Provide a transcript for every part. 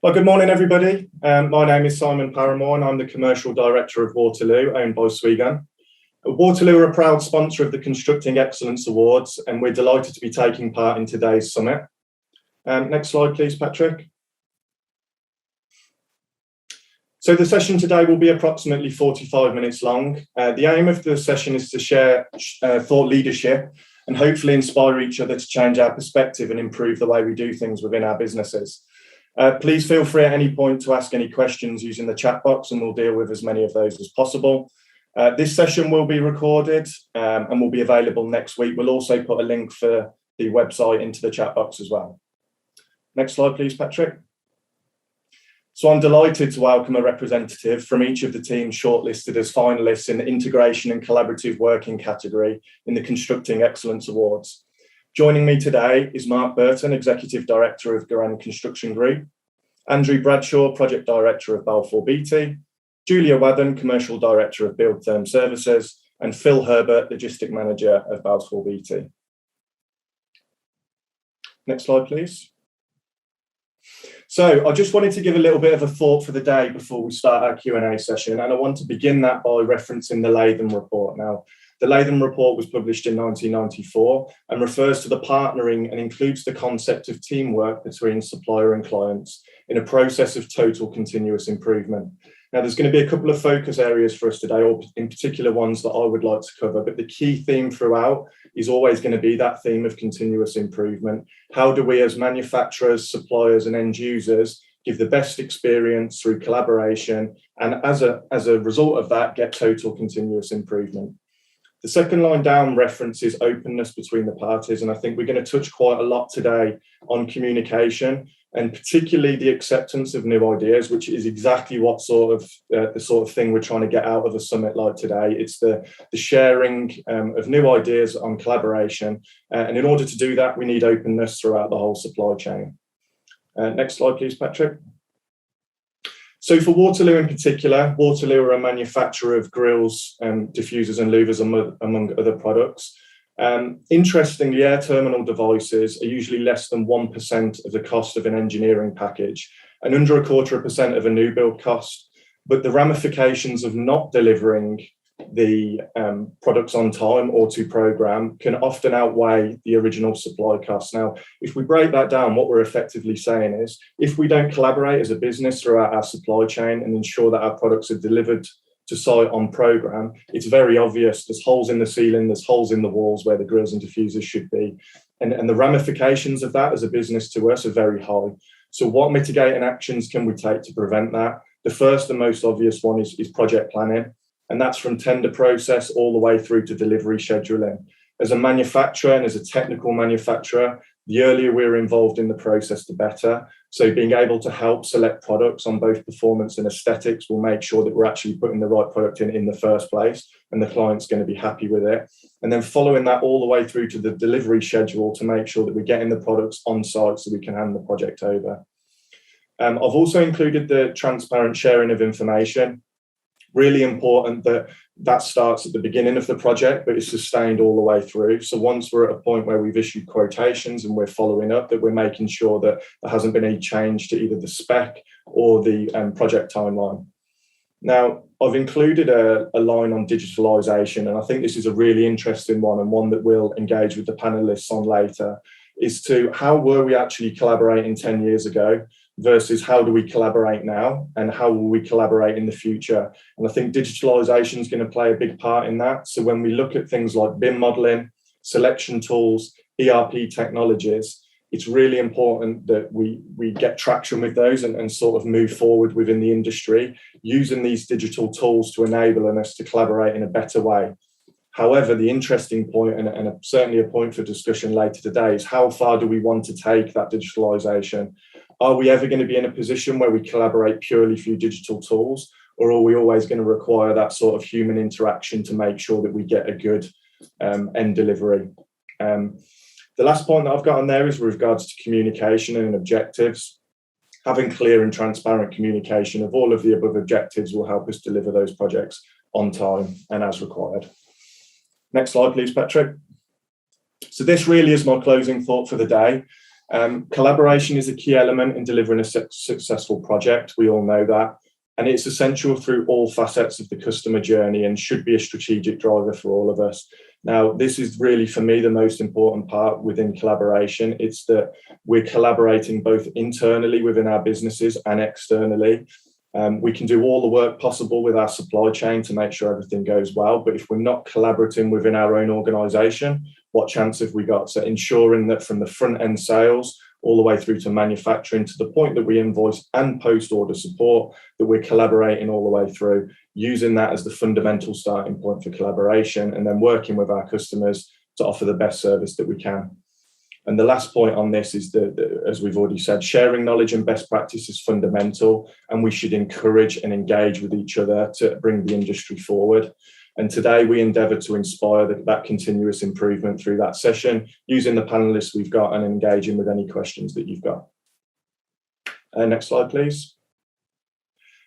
Well, good morning, everybody. My name is Simon Paramore, and I'm the Commercial Director of Waterloo, owned by Swigan. Waterloo are a proud sponsor of the Constructing Excellence Awards, and we're delighted to be taking part in today's summit. Next slide, please, Patrick. So the session today will be approximately 45 minutes long. The aim of the session is to share thought leadership and hopefully inspire each other to change our perspective and improve the way we do things within our businesses. Please feel free at any point to ask any questions using the chat box, and we'll deal with as many of those as possible. This session will be recorded and will be available next week. We'll also put a link for the website into the chat box as well. Next slide, please, Patrick. So I'm delighted to welcome a representative from each of the teams shortlisted as finalists in the Integration and Collaborative Working category in the Constructing Excellence Awards. Joining me today is Mark Burton, Executive Director of Garenne Construction Group, Andrew Bradshaw, Project Director of Balfour Beatty, Julia Wadden, Commercial Director of Build-Therm Services, and Phil Herbert, Logistic Manager of Balfour Beatty. Next slide, please. So I just wanted to give a little bit of a thought for the day before we start our Q&A session, and I want to begin that by referencing the Latham Report. Now, the Latham Report was published in 1994 and refers to the partnering and includes the concept of teamwork between supplier and clients in a process of total continuous improvement. Now, there's going to be a couple of focus areas for us today, or in particular ones that I would like to cover, but the key theme throughout is always going to be that theme of continuous improvement. How do we as manufacturers, suppliers and end users give the best experience through collaboration, and as a result of that, get total continuous improvement? The second line down references openness between the parties, and I think we're going to touch quite a lot today on communication and particularly the acceptance of new ideas, which is exactly what the sort of thing we're trying to get out of a summit like today. It's the sharing of new ideas on collaboration, and in order to do that, we need openness throughout the whole supply chain. Next slide, please, Patrick. So for Waterloo in particular, Waterloo are a manufacturer of grills, diffusers and louvers, among other products. Interestingly, air terminal devices are usually less than 1% of the cost of an engineering package and under 0.25% of a new build cost. But the ramifications of not delivering the products on time or to program can often outweigh the original supply costs. Now, if we break that down, what we're effectively saying is if we don't collaborate as a business throughout our supply chain and ensure that our products are delivered to site on program, it's very obvious there's holes in the ceiling, there's holes in the walls where the grills and diffusers should be. And the ramifications of that as a business to us are very high. So what mitigating actions can we take to prevent that? The first and most obvious one is project planning. And that's from tender process all the way through to delivery scheduling. As a manufacturer and as a technical manufacturer, the earlier we're involved in the process, the better. So being able to help select products on both performance and aesthetics will make sure that we're actually putting the right product in the first place and the client's going to be happy with it. And then following that all the way through to the delivery schedule to make sure that we're getting the products on site so we can hand the project over. I've also included the transparent sharing of information. Really important that starts at the beginning of the project, but it's sustained all the way through. So once we're at a point where we've issued quotations and we're following up, that we're making sure that there hasn't been any change to either the spec or the project timeline. Now, I've included a line on digitalisation, and I think this is a really interesting one and one that we'll engage with the panellists on later, is to how were we actually collaborating 10 years ago versus how do we collaborate now and how will we collaborate in the future? And I think digitalisation is going to play a big part in that. So when we look at things like BIM modelling, selection tools, ERP technologies, it's really important that we get traction with those and sort of move forward within the industry, using these digital tools to enable us to collaborate in a better way. However, the interesting point, and certainly a point for discussion later today, is how far do we want to take that digitalisation? Are we ever going to be in a position where we collaborate purely through digital tools, or are we always going to require that sort of human interaction to make sure that we get a good end delivery? The last point that I've got on there is with regards to communication and objectives. Having clear and transparent communication of all of the above objectives will help us deliver those projects on time and as required. Next slide, please, Patrick. So this really is my closing thought for the day. Collaboration is a key element in delivering a successful project. We all know that. And it's essential through all facets of the customer journey and should be a strategic driver for all of us. Now, this is really, for me, the most important part within collaboration. It's that we're collaborating both internally within our businesses and externally. We can do all the work possible with our supply chain to make sure everything goes well. But if we're not collaborating within our own organisation, what chance have we got? So ensuring that from the front end sales all the way through to manufacturing to the point that we invoice and post-order support, that we're collaborating all the way through, using that as the fundamental starting point for collaboration, and then working with our customers to offer the best service that we can. And the last point on this is that, as we've already said, sharing knowledge and best practice is fundamental, and we should encourage and engage with each other to bring the industry forward. And today we endeavour to inspire that continuous improvement through that session, using the panellists we've got and engaging with any questions that you've got. Next slide, please.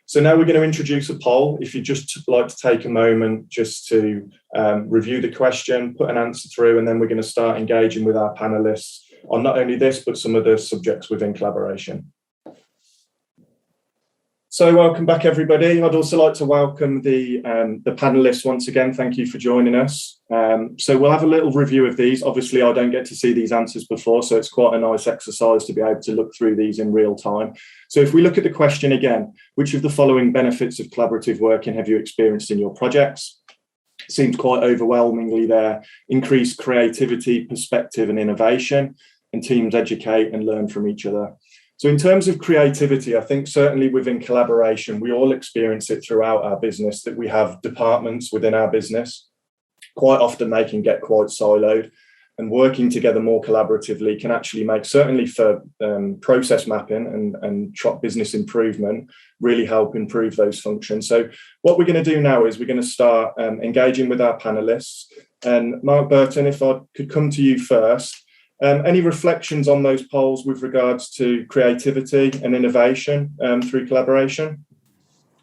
So now we're going to introduce a poll. If you'd just like to take a moment just to review the question, put an answer through, and then we're going to start engaging with our panellists on not only this, but some of the subjects within collaboration. So welcome back, everybody. I'd also like to welcome the panellists once again. Thank you for joining us. So we'll have a little review of these. Obviously, I don't get to see these answers before, so it's quite a nice exercise to be able to look through these in real time. So if we look at the question again, which of the following benefits of collaborative working have you experienced in your projects? It seems quite overwhelmingly there. Increased creativity, perspective and innovation, and teams educate and learn from each other. So in terms of creativity, I think certainly within collaboration, we all experience it throughout our business, that we have departments within our business. Quite often they can get quite siloed, and working together more collaboratively can actually make, certainly for process mapping and business improvement, really help improve those functions. So what we're going to do now is we're going to start engaging with our panellists. And Mark Burton, if I could come to you first. Any reflections on those polls with regards to creativity and innovation through collaboration?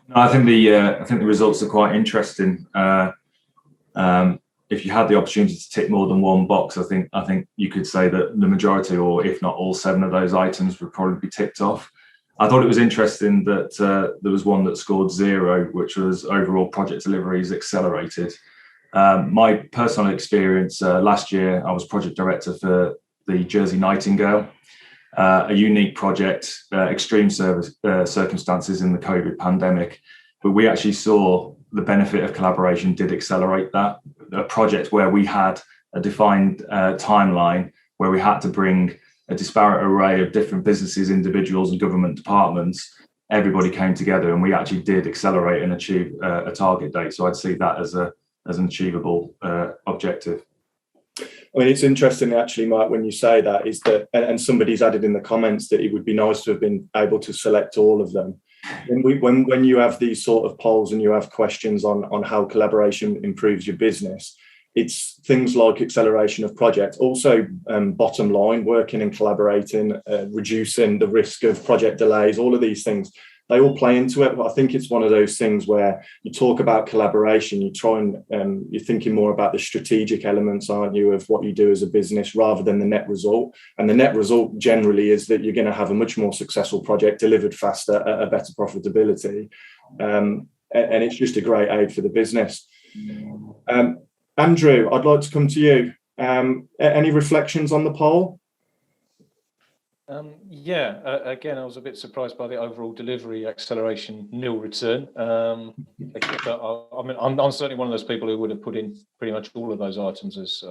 No, I think the results are quite interesting. If you had the opportunity to tick more than one box, I think you could say that the majority, or if not all 7 of those items, would probably be ticked off. I thought it was interesting that there was one that scored 0, which was overall project deliveries accelerated. My personal experience last year, I was project director for the Jersey Nightingale, a unique project, extreme circumstances in the COVID pandemic, but we actually saw the benefit of collaboration did accelerate that. A project where we had a defined timeline, where we had to bring a disparate array of different businesses, individuals and government departments, everybody came together and we actually did accelerate and achieve a target date. So I'd see that as an achievable objective. I mean, it's interesting actually, Mark, when you say that, is that, and somebody's added in the comments that it would be nice to have been able to select all of them. When you have these sort of polls and you have questions on how collaboration improves your business, it's things like acceleration of projects, also bottom line, working and collaborating, reducing the risk of project delays, all of these things. They all play into it, but I think it's one of those things where you talk about collaboration, you try and you're thinking more about the strategic elements, aren't you, of what you do as a business rather than the net result. And the net result generally is that you're going to have a much more successful project delivered faster at a better profitability. And it's just a great aid for the business. Andrew, I'd like to come to you. Any reflections on the poll? Again, I was a bit surprised by the overall delivery acceleration nil return. But I'm certainly one of those people who would have put in pretty much all of those items as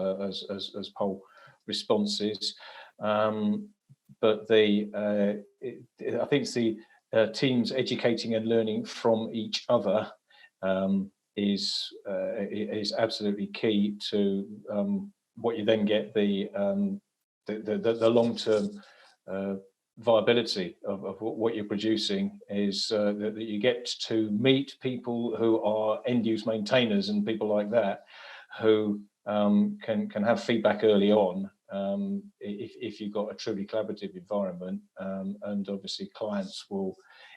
poll responses. But I think it's the teams educating and learning from each other is absolutely key to what you then get the long-term viability of what you're producing is that you get to meet people who are end-use maintainers and people like that who can have feedback early on if you've got a truly collaborative environment, and obviously clients will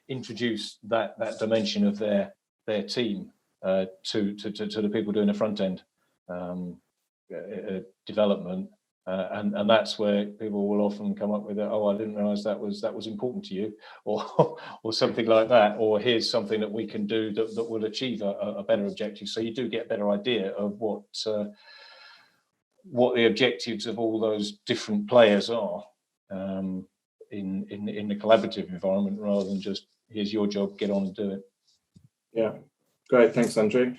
introduce that dimension of their team to the people doing the front end development. And that's where people will often come up with it. Oh, I didn't realise that was important to you, or something like that. Or here's something that we can do that will achieve a better objective. So you do get a better idea of what the objectives of all those different players are in the collaborative environment, rather than just here's your job, get on and do it. Yeah, great. Thanks, Andrew.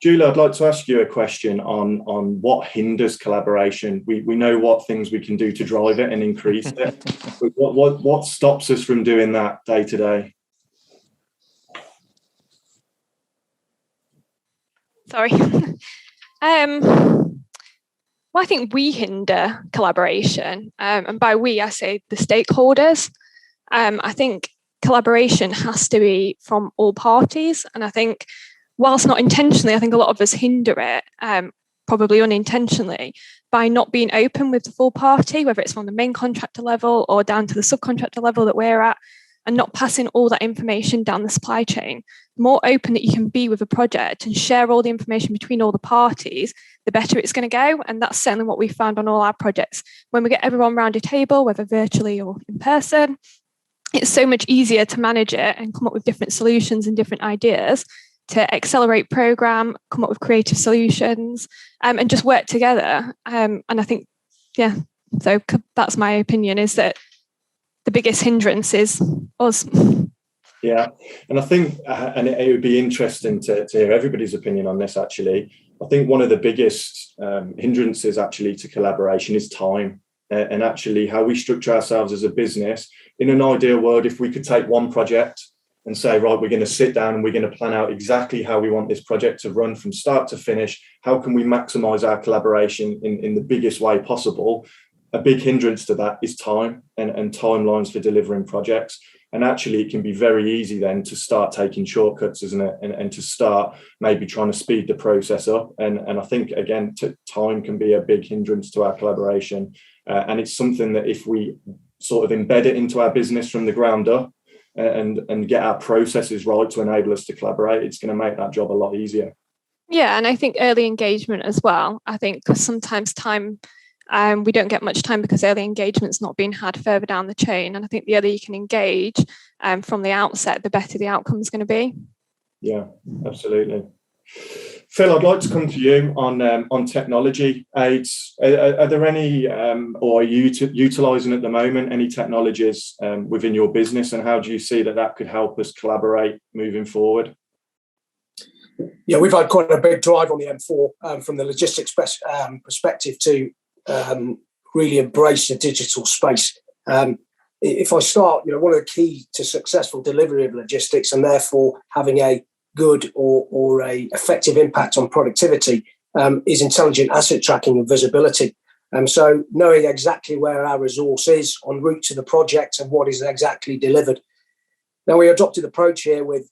Julie, I'd like to ask you a question on what hinders collaboration. We know what things we can do to drive it and increase it. But what stops us from doing that day to day? Sorry. Well, I think we hinder collaboration, and by we, I say the stakeholders. I think collaboration has to be from all parties, and I think whilst not intentionally, I think a lot of us hinder it, probably unintentionally, by not being open with the full party, whether it's from the main contractor level or down to the subcontractor level that we're at, and not passing all that information down the supply chain. The more open that you can be with a project and share all the information between all the parties, the better it's going to go. And that's certainly what we found on all our projects. When we get everyone around a table, whether virtually or in person, it's so much easier to manage it and come up with different solutions and different ideas to accelerate program, come up with creative solutions, and just work together. And I think, yeah, so that's my opinion, is that the biggest hindrance is us. Yeah, and I think, and it would be interesting to hear everybody's opinion on this, actually. I think one of the biggest hindrances actually to collaboration is time, and actually how we structure ourselves as a business. In an ideal world, if we could take one project and say, right, we're going to sit down and we're going to plan out exactly how we want this project to run from start to finish. How can we maximize our collaboration in the biggest way possible? A big hindrance to that is time and timelines for delivering projects. And actually, it can be very easy then to start taking shortcuts, isn't it? And to start maybe trying to speed the process up. And I think, again, time can be a big hindrance to our collaboration. And it's something that if we sort of embed it into our business from the ground up and get our processes right to enable us to collaborate, it's going to make that job a lot easier. Yeah, and I think early engagement as well. I think because sometimes time, we don't get much time because early engagement's not being had further down the chain. And I think the earlier you can engage from the outset, the better the outcome is going to be. Yeah, absolutely. Phil, I'd like to come to you on technology aids. Are there any, or are you utilising at the moment any technologies within your business, and how do you see that could help us collaborate moving forward? Yeah, we've had quite a big drive on the M4 from the logistics perspective to really embrace the digital space. If I start, one of the key to successful delivery of logistics, and therefore having a good or a effective impact on productivity, is intelligent asset tracking and visibility. So knowing exactly where our resource is en route to the project and what is exactly delivered. Now, we adopted the approach here with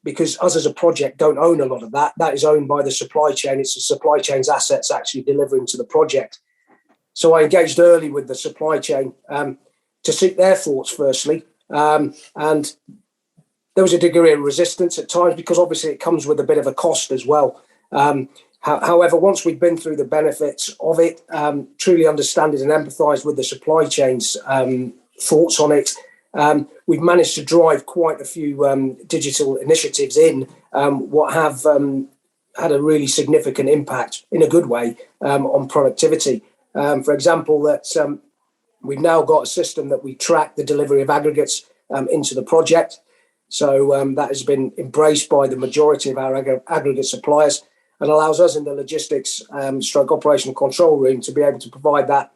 because us as a project don't own a lot of that. That is owned by the supply chain. It's the supply chain's assets actually delivering to the project. So I engaged early with the supply chain to seek their thoughts firstly. And there was a degree of resistance at times because obviously it comes with a bit of a cost as well. However, once we've been through the benefits of it, truly understand it and empathise with the supply chain's thoughts on it, we've managed to drive quite a few digital initiatives in what have had a really significant impact in a good way on productivity. For example, that we've now got a system that we track the delivery of aggregates into the project. So that has been embraced by the majority of our aggregate suppliers and allows us in the logistics stroke operational control room to be able to provide that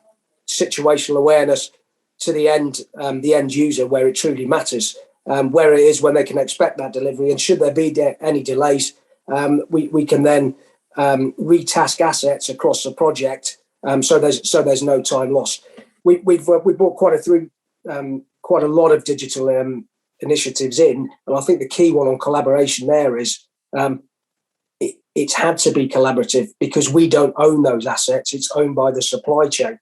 situational awareness to the end user where it truly matters, where it is when they can expect that delivery. And should there be any delays, we can then retask assets across the project so there's no time lost. We've brought quite a lot of digital initiatives in, and I think the key one on collaboration there is it's had to be collaborative because we don't own those assets. It's owned by the supply chain.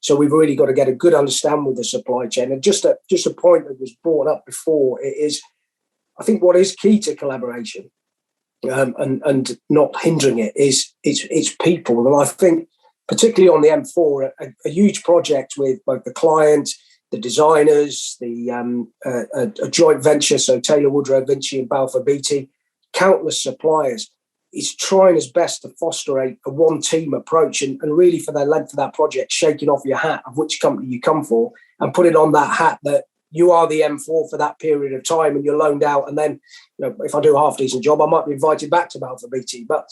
So we've really got to get a good understanding with the supply chain. And just a point that was brought up before, it is, I think what is key to collaboration and not hindering it is it's people. And I think particularly on the M4, a huge project with both the client, the designers, a joint venture, so Taylor Woodrow, VINCI and Balfour Beatty, countless suppliers. Is trying his best to foster a one-team approach and really for the length of that project, shaking off your hat of which company you come for and putting on that hat that you are the M4 for that period of time and you're loaned out. And then, if I do a half-decent job, I might be invited back to Balfour Beatty. But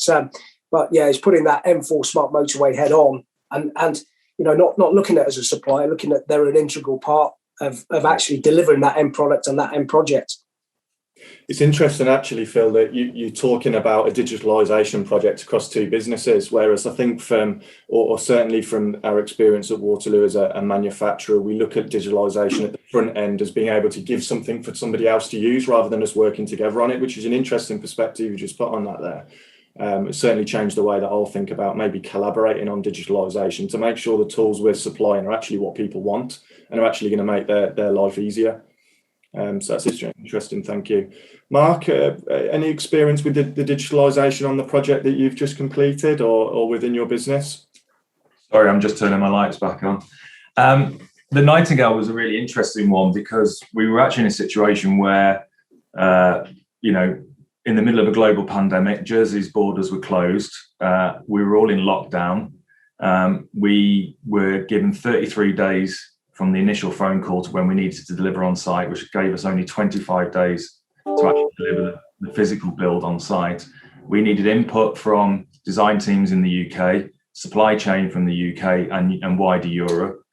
yeah, it's putting that M4 smart motorway head on and not looking at it as a supplier, looking at they're an integral part of actually delivering that end product and that end project. It's interesting, actually, Phil, that you're talking about a digitalisation project across two businesses, whereas I think or certainly from our experience at Waterloo as a manufacturer, we look at digitalisation at the front end as being able to give something for somebody else to use rather than us working together on it, which is an interesting perspective you just put on that there. It's certainly changed the way that I'll think about maybe collaborating on digitalisation to make sure the tools we're supplying are actually what people want and are actually going to make their life easier. So that's interesting. Thank you. Mark, any experience with the digitalisation on the project that you've just completed or within your business? Sorry, I'm just turning my lights back on. The Nightingale was a really interesting one because we were actually in a situation where, in the middle of a global pandemic, Jersey's borders were closed. We were all in lockdown. We were given 33 days from the initial phone call to when we needed to deliver on site, which gave us only 25 days to actually deliver the physical build on site. We needed input from design teams in the UK, supply chain from the UK and wider Europe,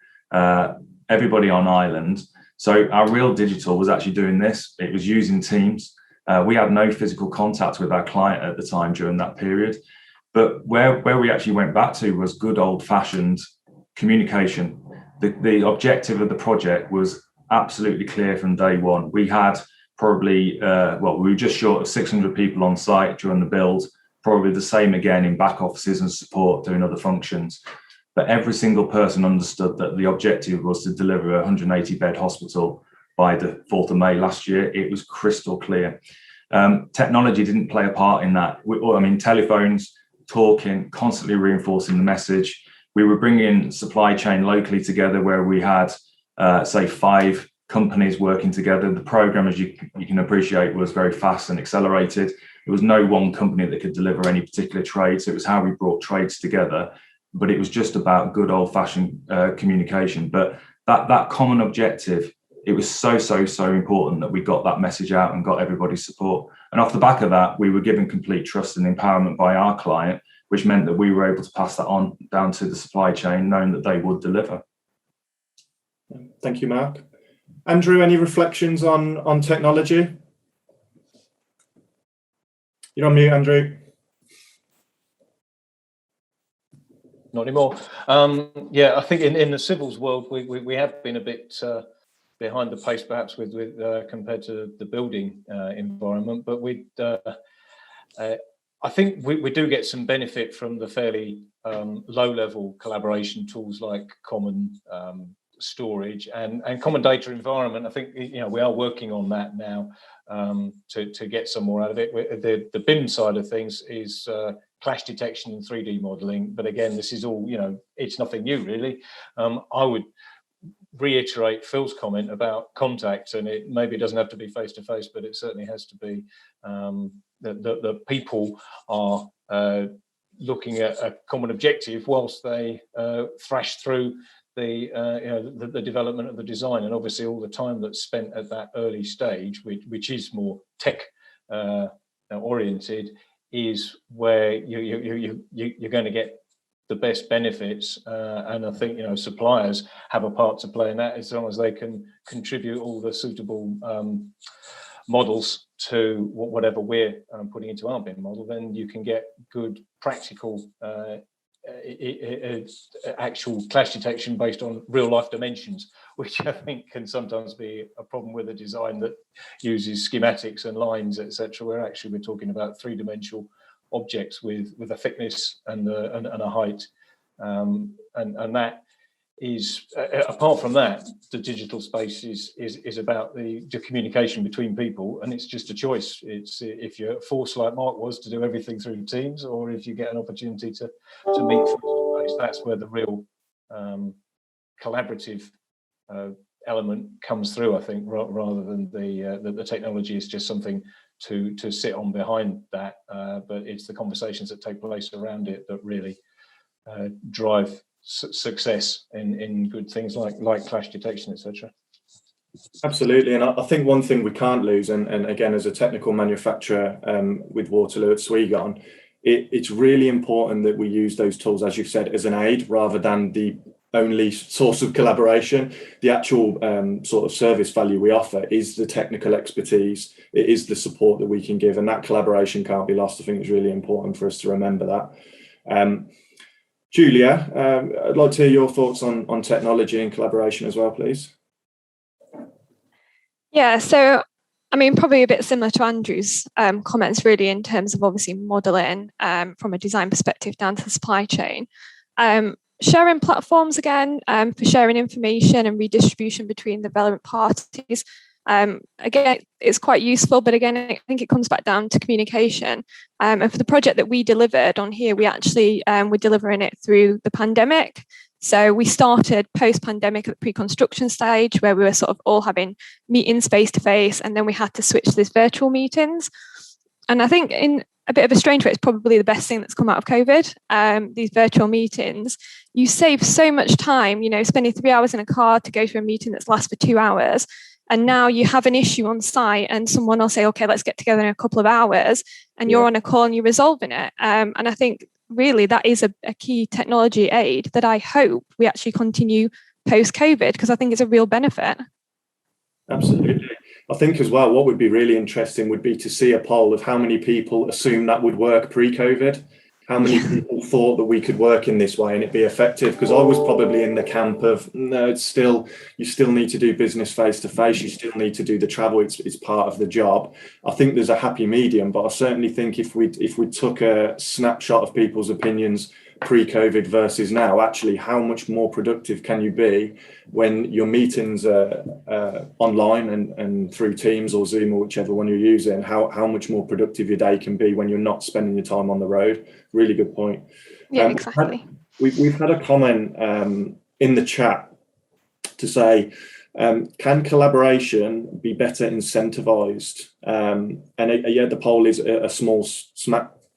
everybody on Ireland. So our real digital was actually doing this. It was using Teams. We had no physical contact with our client at the time during that period. But where we actually went back to was good old-fashioned communication. The objective of the project was absolutely clear from day one. We had probably, we were just short of 600 people on site during the build, probably the same again in back offices and support doing other functions. But every single person understood that the objective was to deliver a 180-bed hospital by the 4th of May last year. It was crystal clear. Technology didn't play a part in that. Telephones, talking, constantly reinforcing the message. We were bringing supply chain locally together where we had, 5 companies working together. The program, as you can appreciate, was very fast and accelerated. There was no one company that could deliver any particular trade. So it was how we brought trades together. But it was just about good old-fashioned communication. But that common objective, it was so important that we got that message out and got everybody's support. And off the back of that, we were given complete trust and empowerment by our client, which meant that we were able to pass that on down to the supply chain, knowing that they would deliver. Thank you, Mark. Andrew, any reflections on technology? You're on mute, Andrew. Not anymore. I think in the civils world, we have been a bit behind the pace, perhaps, with compared to the building environment. But I think we do get some benefit from the fairly low-level collaboration tools like common storage and common data environment. I think we are working on that now to get some more out of it. The BIM side of things is clash detection and 3D modelling. But again, this is all it's nothing new really. I would reiterate Phil's comment about contact, and maybe it doesn't have to be face to face, but it certainly has to be the people are looking at a common objective whilst they thrash through the development of the design, and obviously all the time that's spent at that early stage, which is more tech oriented, is where you're going to get the best benefits, and I think suppliers have a part to play in that, as long as they can contribute all the suitable models to whatever we're putting into our BIM model. Then you can get good practical actual clash detection based on real life dimensions, which I think can sometimes be a problem with a design that uses schematics and lines, etc., where actually we're talking about three-dimensional objects with a thickness and a height, and that is, apart from that, the digital space is about the communication between people, and it's just a choice. It's if you're forced, like Mark was, to do everything through Teams, or if you get an opportunity to meet face to place, that's where the real collaborative element comes through, I think, rather than the technology is just something to sit on behind that, but it's the conversations that take place around it that really drive success in good things like clash detection, etc. Absolutely, and I think one thing we can't lose, and again, as a technical manufacturer with Waterloo at Swegon, it's really important that we use those tools, as you've said, as an aid rather than the only source of collaboration. The actual sort of service value we offer is the technical expertise, it is the support that we can give, and that collaboration can't be lost. I think it's really important for us to remember that. Julia, I'd like to hear your thoughts on technology and collaboration as well, please. Yeah, so I mean, probably a bit similar to Andrew's comments, really, in terms of obviously modelling from a design perspective down to the supply chain. Sharing platforms again for sharing information and redistribution between the relevant parties. Again, it's quite useful, but again, I think it comes back down to communication. And for the project that we delivered on here, we actually were delivering it through the pandemic. So we started post-pandemic at the pre-construction stage where we were sort of all having meetings face-to-face, and then we had to switch to this virtual meetings. And I think in a bit of a strange way, it's probably the best thing that's come out of COVID, these virtual meetings. You save so much time, spending 3 hours in a car to go to a meeting that's lasts for 2 hours. And now you have an issue on site and someone will say, okay, let's get together in a couple of hours, and you're on a call and you're resolving it. And I think really that is a key technology aid that I hope we actually continue post-COVID, because I think it's a real benefit. Absolutely. I think as well, what would be really interesting would be to see a poll of how many people assume that would work pre-COVID. How many people thought that we could work in this way and it'd be effective? Because I was probably in the camp of, no, you still need to do business face to face. You still need to do the travel. It's part of the job. I think there's a happy medium, but I certainly think if we took a snapshot of people's opinions pre-COVID versus now, actually, how much more productive can you be when your meetings are online and through Teams or Zoom or whichever one you're using? How much more productive your day can be when you're not spending your time on the road? Really good point. Yeah, exactly. We've had a comment in the chat to say, can collaboration be better incentivized? The poll is a small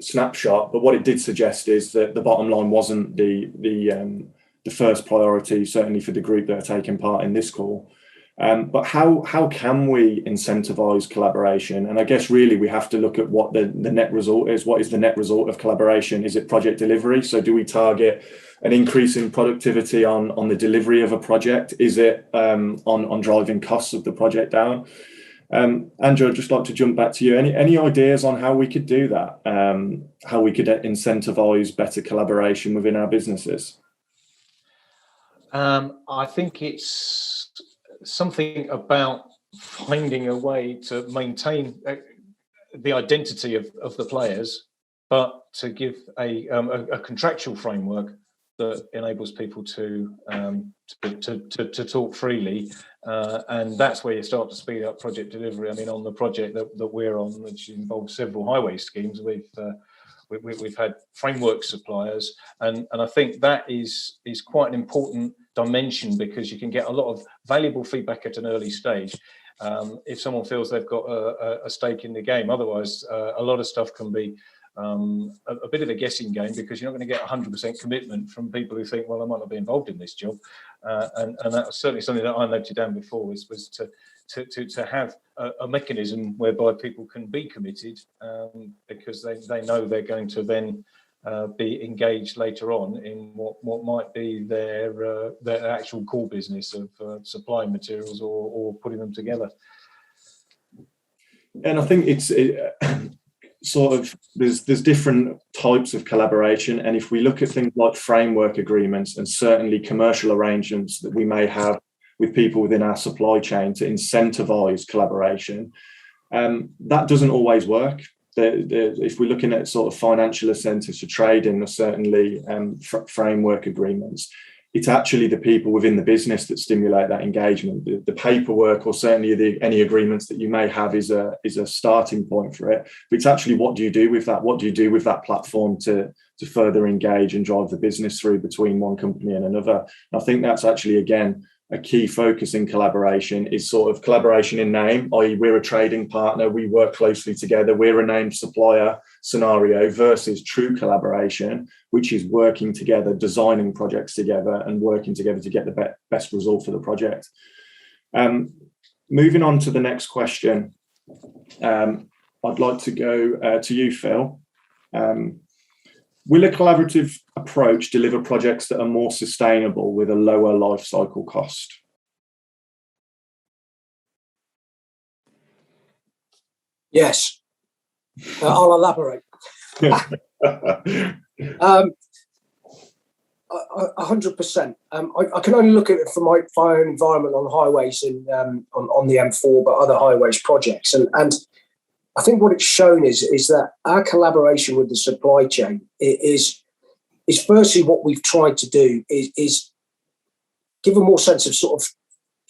snapshot, but what it did suggest is that the bottom line wasn't the first priority, certainly for the group that are taking part in this call. But how can we incentivize collaboration? And I guess really we have to look at what the net result is. What is the net result of collaboration? Is it project delivery? So do we target an increase in productivity on the delivery of a project? Is it on driving costs of the project down? Andrew, I'd just like to jump back to you. Any ideas on how we could do that? How we could incentivize better collaboration within our businesses? I think it's something about finding a way to maintain the identity of the players, but to give a contractual framework that enables people to talk freely, and that's where you start to speed up project delivery. I mean, on the project that we're on, which involves several highway schemes, we've had framework suppliers, and I think that is quite an important dimension, because you can get a lot of valuable feedback at an early stage if someone feels they've got a stake in the game. Otherwise, a lot of stuff can be a bit of a guessing game, because you're not going to get 100% commitment from people who think, well, I might not be involved in this job, and that was certainly something that I noted down before, was to have a mechanism whereby people can be committed, because they know they're going to then be engaged later on in what might be their actual core business of supplying materials or putting them together. And I think it's sort of there's different types of collaboration, and if we look at things like framework agreements and certainly commercial arrangements that we may have with people within our supply chain to incentivize collaboration, that doesn't always work. If we're looking at sort of financial incentives for trading, or certainly framework agreements, it's actually the people within the business that stimulate that engagement. The paperwork, or certainly any agreements that you may have, is a starting point for it. But it's actually, what do you do with that? What do you do with that platform to further engage and drive the business through between one company and another? And I think that's actually, again, a key focus in collaboration, is sort of collaboration in name, i.e. we're a trading partner, we work closely together, we're a named supplier scenario, versus true collaboration, which is working together, designing projects together and working together to get the best result for the project. Moving on to the next question, I'd like to go to you, Phil. Will a collaborative approach deliver projects that are more sustainable with a lower life cycle cost? Yes. I'll elaborate. 100%. I can only look at it from my own environment on highways and on the M4, but other highways projects. And I think what it's shown is that our collaboration with the supply chain is firstly, what we've tried to do is give a more sense of sort of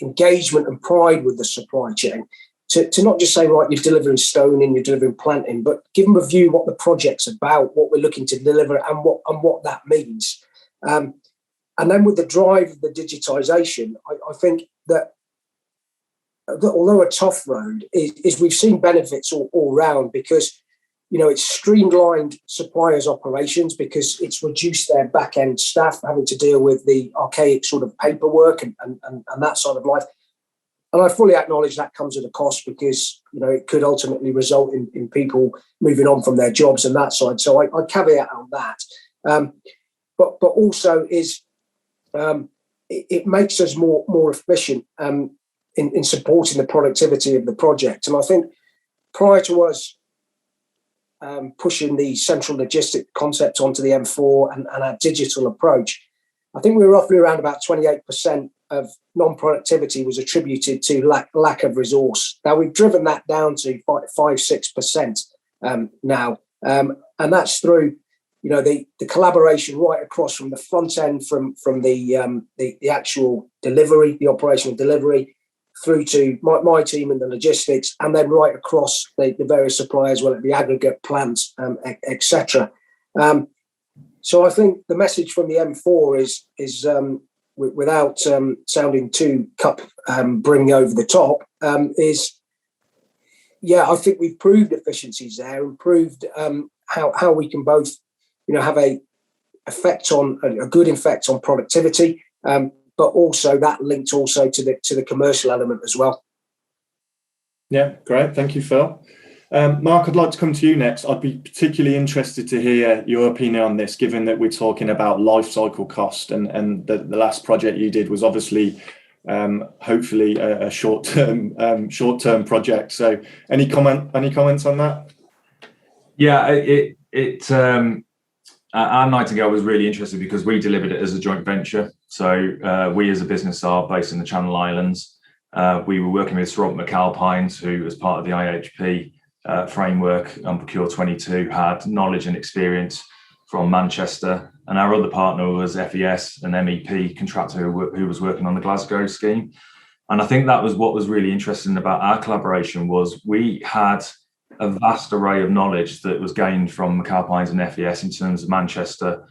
engagement and pride with the supply chain, to not just say, right, you're delivering stone in, you're delivering planting, but give them a view what the project's about, what we're looking to deliver, and what that means. And then with the drive of the digitisation, I think that although a tough road, is we've seen benefits all round, because it's streamlined suppliers' operations, because it's reduced their back end staff having to deal with the archaic sort of paperwork and that sort of life. And I fully acknowledge that comes at a cost, because it could ultimately result in people moving on from their jobs and that side. So I caveat on that. But also is it makes us more efficient in supporting the productivity of the project. And I think prior to us pushing the central logistic concept onto the M4 and our digital approach, I think we were roughly around about 28% of non-productivity was attributed to lack of resource. Now we've driven that down to 5-6% now, and that's through the collaboration right across from the front end, from the actual delivery, the operational delivery, through to my team and the logistics, and then right across the various suppliers, whether it be aggregate, plants, etc. So I think the message from the M4 is without sounding too bringing over the top, I think we've proved efficiencies there, and proved how we can both have a good effect on productivity, but also that linked also to the commercial element as well. Yeah, great. Thank you, Phil. Mark, I'd like to come to you next. I'd be particularly interested to hear your opinion on this, given that we're talking about life cycle cost, and the last project you did was obviously hopefully a short-term project. So any comments on that? Yeah, our Nightingale was really interesting because we delivered it as a joint venture. So we as a business are based in the Channel Islands. We were working with Sir McAlpines, who, as part of the IHP framework on Procure 22, had knowledge and experience from Manchester. And our other partner was FES, an MEP contractor who was working on the Glasgow scheme. And I think that was what was really interesting about our collaboration, was we had a vast array of knowledge that was gained from McAlpines and FES in terms of Manchester,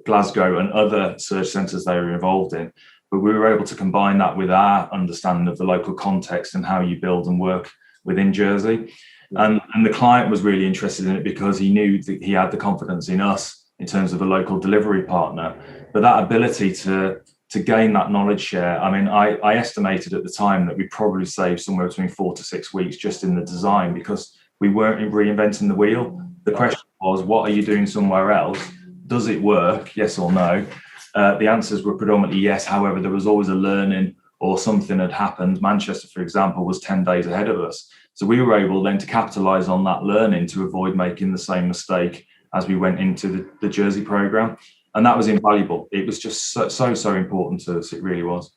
Glasgow, and other search centres they were involved in. But we were able to combine that with our understanding of the local context and how you build and work within Jersey. And the client was really interested in it because he knew that he had the confidence in us in terms of a local delivery partner. But that ability to gain that knowledge share, I mean, I estimated at the time that we probably saved somewhere between 4 to 6 weeks just in the design, because we weren't reinventing the wheel. The question was, what are you doing somewhere else? Does it work? Yes or no? The answers were predominantly yes. However, there was always a learning, or something had happened. Manchester, for example, was 10 days ahead of us. So we were able then to capitalise on that learning to avoid making the same mistake as we went into the Jersey programme. And that was invaluable. It was just so important to us. It really was.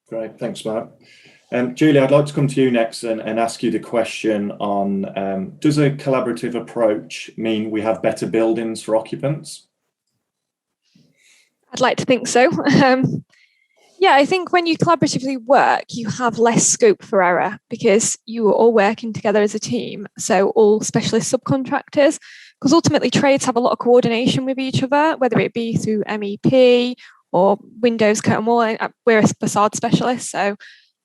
Great. Thanks, Mark. Julie, I'd like to come to you next and ask you the question on, does a collaborative approach mean we have better buildings for occupants? I'd like to think so. Yeah, I think when you collaboratively work, you have less scope for error because you are all working together as a team. So all specialist subcontractors, because ultimately trades have a lot of coordination with each other, whether it be through MEP or windows, curtain wall. We're a facade specialist, so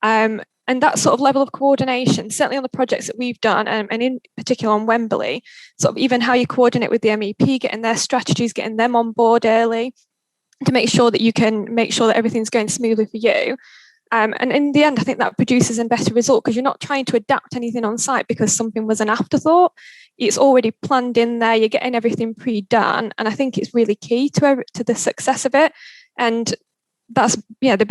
and that sort of level of coordination, certainly on the projects that we've done, and in particular on Wembley, sort of even how you coordinate with the MEP, getting their strategies, getting them on board early, to make sure that you can make sure that everything's going smoothly for you. And in the end, I think that produces a better result because you're not trying to adapt anything on site because something was an afterthought. It's already planned in there. You're getting everything pre-done. And I think it's really key to the success of it. And that's, the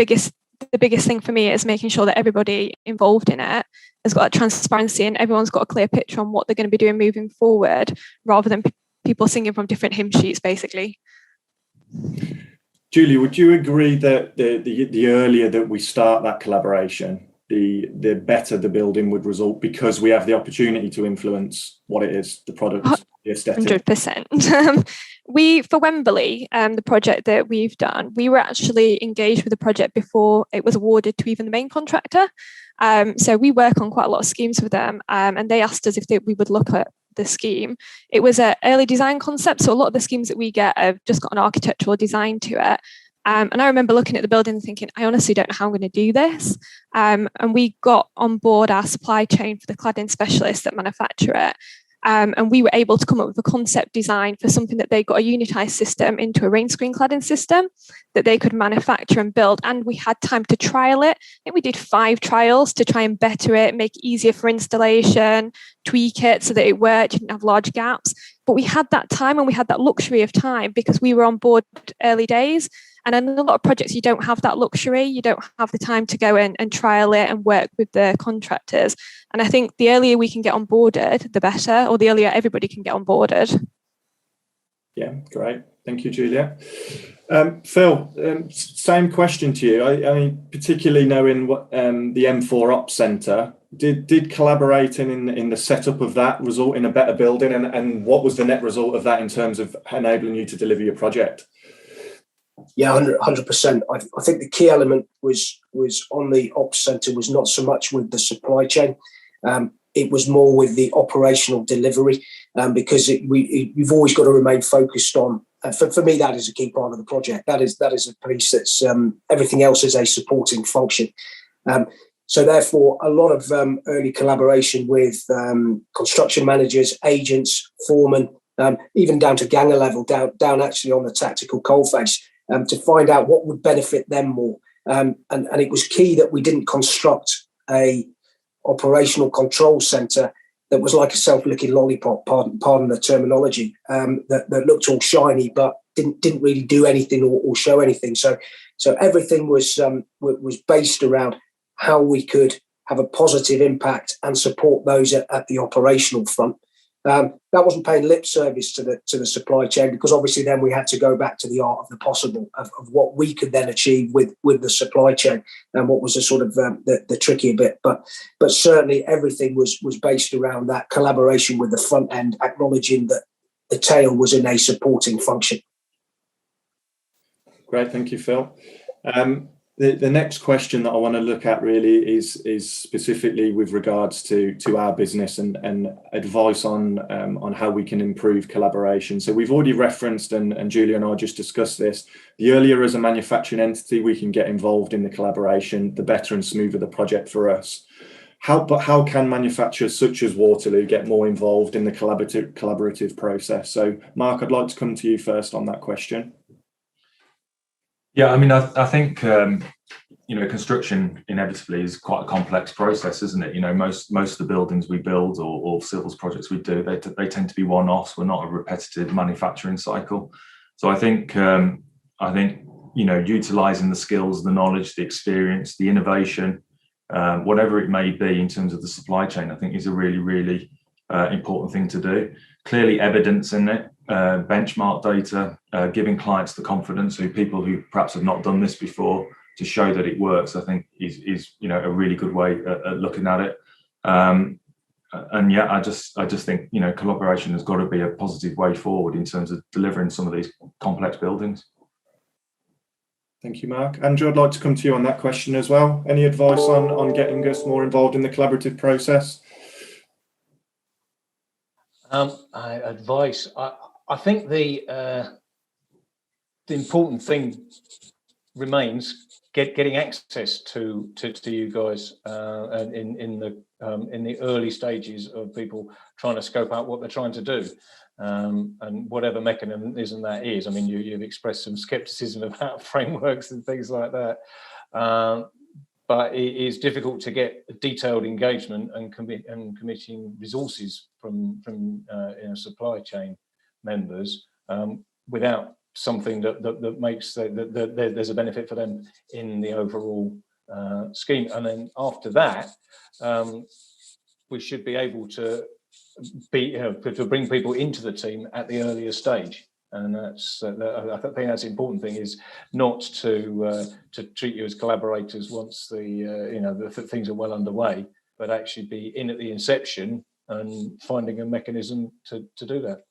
biggest thing for me is making sure that everybody involved in it has got that transparency and everyone's got a clear picture on what they're going to be doing moving forward, rather than people singing from different hymn sheets, basically. Julie, would you agree that the earlier that we start that collaboration, the better the building would result, because we have the opportunity to influence what it is, the product, the aesthetic? 100%. For Wembley, the project that we've done, we were actually engaged with the project before it was awarded to even the main contractor. So we work on quite a lot of schemes with them, and they asked us if we would look at the scheme. It was an early design concept, so a lot of the schemes that we get have just got an architectural design to it. And I remember looking at the building and thinking, I honestly don't know how I'm going to do this. And we got on board our supply chain for the cladding specialists that manufacture it. And we were able to come up with a concept design for something that they got a unitized system into a rain screen cladding system that they could manufacture and build. And we had time to trial it. I think we did 5 trials to try and better it, make it easier for installation, tweak it so that it worked, didn't have large gaps. But we had that time and we had that luxury of time because we were on board early days. And in a lot of projects, you don't have that luxury. You don't have the time to go in and trial it and work with the contractors. And I think the earlier we can get onboarded, the better, or the earlier everybody can get onboarded. Yeah, great. Thank you, Julia. Phil, same question to you. I mean, particularly knowing what the M4 Ops Centre, did collaborating in the setup of that result in a better building? And what was the net result of that in terms of enabling you to deliver your project? Yeah, 100%. I think the key element was on the ops centre was not so much with the supply chain. It was more with the operational delivery, because you've always got to remain focused on. For me, that is a key part of the project. That is a piece that's everything else is a supporting function. So therefore, a lot of early collaboration with construction managers, agents, foremen, even down to ganger level, down actually on the tactical coalface. To find out what would benefit them more. And it was key that we didn't construct a operational control centre that was like a self-licking lollipop, pardon the terminology, that looked all shiny but didn't really do anything or show anything. So everything was based around how we could have a positive impact and support those at the operational front. That wasn't paying lip service to the supply chain, because obviously then we had to go back to the art of the possible of what we could then achieve with the supply chain, and what was the sort of the trickier bit. But certainly everything was based around that collaboration with the front end, acknowledging that the tail was in a supporting function. Great, thank you, Phil. The next question that I want to look at really is specifically with regards to our business and advice on how we can improve collaboration. So we've already referenced, and Julia and I just discussed this, the earlier as a manufacturing entity we can get involved in the collaboration, the better and smoother the project for us. How can manufacturers such as Waterloo get more involved in the collaborative process? So Mark, I'd like to come to you first on that question. Yeah, I mean, I think construction inevitably is quite a complex process, isn't it? Most of the buildings we build or civils projects we do, they tend to be one-offs. We're not a repetitive manufacturing cycle. So I think utilising the skills, the knowledge, the experience, the innovation, whatever it may be in terms of the supply chain, I think is a really, really important thing to do. Clearly evidence in it. Benchmark data, giving clients the confidence, people who perhaps have not done this before, to show that it works, I think is a really good way at looking at it. And yeah, I just think collaboration has got to be a positive way forward in terms of delivering some of these complex buildings. Thank you, Mark. Andrew, I'd like to come to you on that question as well. Any advice on getting us more involved in the collaborative process? Advice. I think the important thing remains getting access to you guys and in the early stages of people trying to scope out what they're trying to do. And whatever mechanism that is, I mean, you've expressed some skepticism about frameworks and things like that, but it is difficult to get detailed engagement and committing resources from supply chain members without something that makes that there's a benefit for them in the overall scheme. And then after that, we should be able to bring people into the team at the earlier stage, and that's I think that's the important thing, is not to treat you as collaborators once the things are well underway, but actually be in at the inception and finding a mechanism to do that.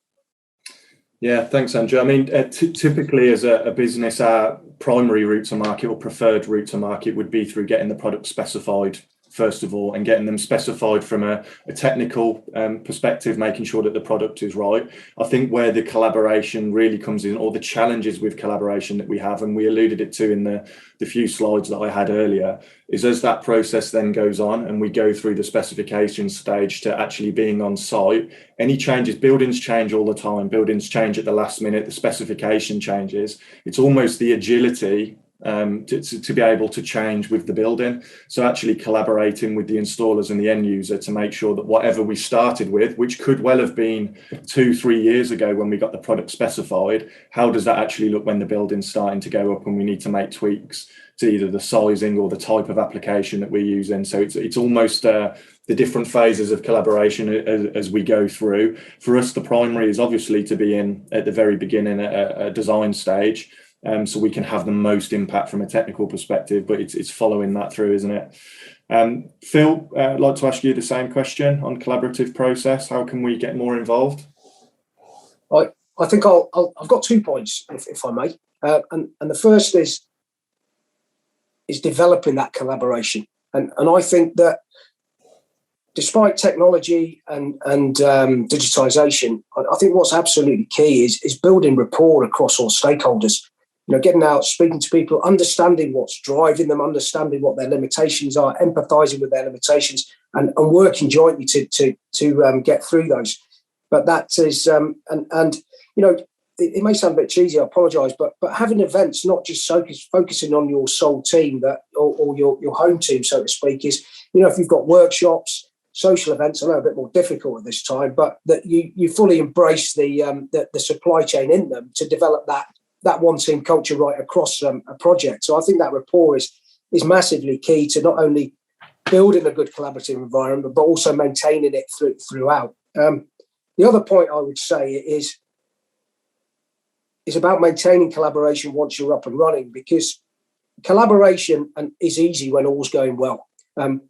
Yeah, thanks, Andrew. I mean, typically as a business, our primary route to market or preferred route to market would be through getting the product specified first of all, and getting them specified from a technical perspective, making sure that the product is right. I think where the collaboration really comes in, or the challenges with collaboration that we have, and we alluded it to in the few slides that I had earlier, is as that process then goes on and we go through the specification stage to actually being on site, any changes, buildings change all the time, buildings change at the last minute, the specification changes. It's almost the agility to be able to change with the building. So actually collaborating with the installers and the end user to make sure that whatever we started with, which could well have been 2-3 years ago when we got the product specified, how does that actually look when the building's starting to go up and we need to make tweaks to either the sizing or the type of application that we're using. So it's almost the different phases of collaboration as we go through. For us, the primary is obviously to be in at the very beginning at a design stage, so we can have the most impact from a technical perspective, but it's following that through, isn't it? Phil, I'd like to ask you the same question on collaborative process. How can we get more involved? I think I've got 2 points, if I may. And the first is developing that collaboration. And I think that despite technology and digitization, I think what's absolutely key is building rapport across all stakeholders. You know, getting out, speaking to people, understanding what's driving them, understanding what their limitations are, empathizing with their limitations, and working jointly to get through those. But that is, and you know, it may sound a bit cheesy, I apologise, but having events, not just focusing on your sole team or your home team, so to speak, is, you know, if you've got workshops, social events, I know a bit more difficult at this time, but that you fully embrace the supply chain in them to develop that one team culture right across a project. So I think that rapport is massively key to not only building a good collaborative environment, but also maintaining it throughout. The other point I would say is about maintaining collaboration once you're up and running, because collaboration is easy when all's going well.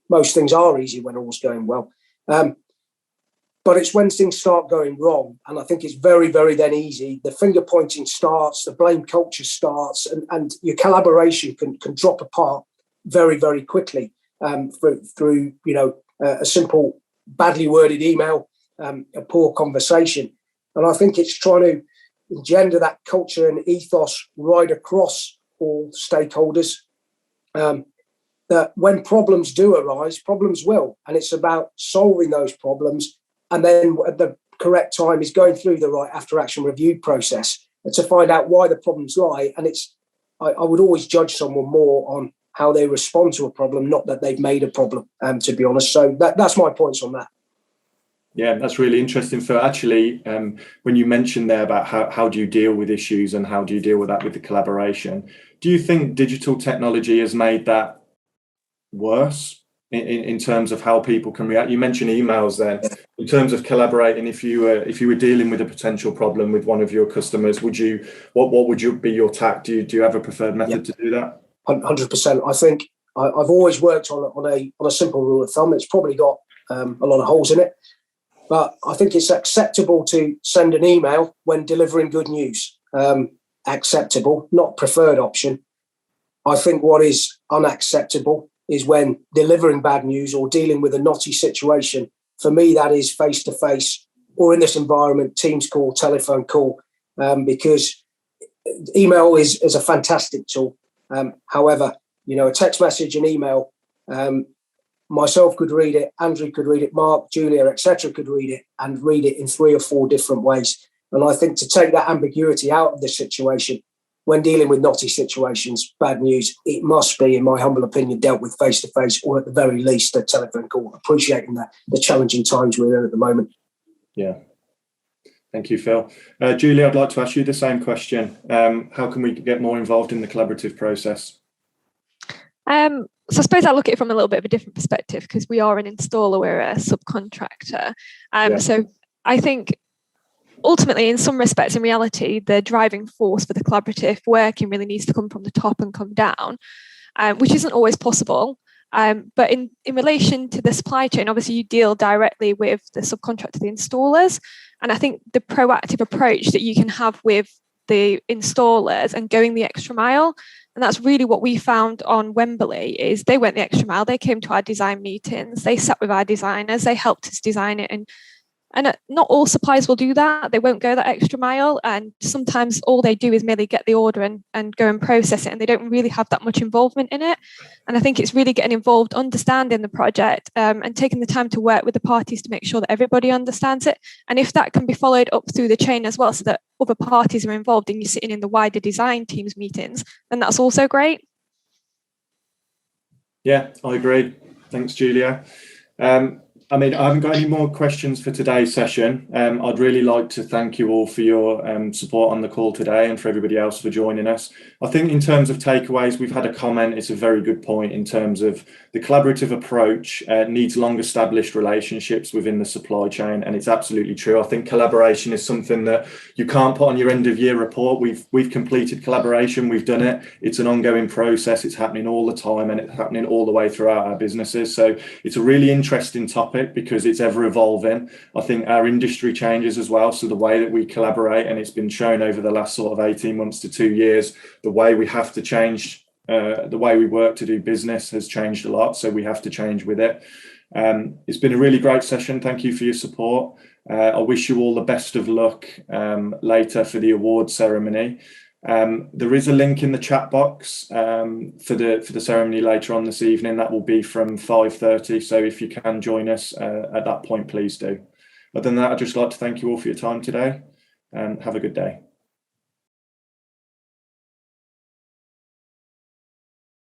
Most things are easy when all's going well. But it's when things start going wrong, and I think it's very, very then easy. The finger pointing starts, the blame culture starts, and your collaboration can drop apart very, very quickly through you know, a simple, badly worded email, a poor conversation. And I think it's trying to engender that culture and ethos right across all stakeholders. That when problems do arise, problems will, and it's about solving those problems. And then at the correct time is going through the right after action review process to find out why the problems lie. And I would always judge someone more on how they respond to a problem, not that they've made a problem, to be honest. So that's my points on that. Yeah, that's really interesting. For actually, when you mentioned there about how do you deal with issues and how do you deal with that with the collaboration, do you think digital technology has made that worse in terms of how people can react? You mentioned emails then. In terms of collaborating, if you were dealing with a potential problem with one of your customers, what would be your tact? Do you have a preferred method to do that? 100%. I think I've always worked on a simple rule of thumb. It's probably got a lot of holes in it, but I think it's acceptable to send an email when delivering good news. Acceptable, not preferred option. I think what is unacceptable is when delivering bad news or dealing with a knotty situation. For me, that is face-to-face, or in this environment, Teams call, telephone call, because email is a fantastic tool. However, a text message and email, myself could read it, Andrew could read it, Mark, Julia, etc. could read it and read it in 3 or 4 different ways. And I think to take that ambiguity out of the situation, when dealing with knotty situations, bad news, it must be, in my humble opinion, dealt with face-to-face, or at the very least a telephone call, appreciating the challenging times we're in at the moment. Yeah. Thank you, Phil. Julie, I'd like to ask you the same question. How can we get more involved in the collaborative process? So I suppose I look at it from a little bit of a different perspective, because we are an installer, we're a subcontractor. So I think ultimately, in some respects, in reality, the driving force for the collaborative working really needs to come from the top and come down, which isn't always possible. But in relation to the supply chain, obviously you deal directly with the subcontractor, the installers. And I think the proactive approach that you can have with the installers and going the extra mile, and that's really what we found on Wembley, is they went the extra mile. They came to our design meetings, they sat with our designers, they helped us design it, and not all suppliers will do that. They won't go that extra mile, and sometimes all they do is merely get the order and go and process it, and they don't really have that much involvement in it. And I think it's really getting involved, understanding the project, and taking the time to work with the parties to make sure that everybody understands it. And if that can be followed up through the chain as well, so that other parties are involved and you're sitting in the wider design teams meetings, then that's also great. Yeah, I agree. Thanks, Julia. I haven't got any more questions for today's session. I'd really like to thank you all for your support on the call today, and for everybody else for joining us. I think in terms of takeaways, we've had a comment. It's a very good point in terms of the collaborative approach needs long established relationships within the supply chain, and it's absolutely true. I think collaboration is something that you can't put on your end of year report. We've completed collaboration, we've done it. It's an ongoing process. It's happening all the time, and it's happening all the way throughout our businesses. So it's a really interesting topic, because it's ever evolving. I think our industry changes as well, so the way that we collaborate, and it's been shown over the last sort of 18 months to 2 years, the way we have to change, the way we work to do business has changed a lot, so we have to change with it. It's been a really great session. Thank you for your support. I wish you all the best of luck later for the award ceremony. There is a link in the chat box for the ceremony later on this evening. That will be from 5:30. So if you can join us at that point, please do. Other than that, I'd just like to thank you all for your time today, and have a good day.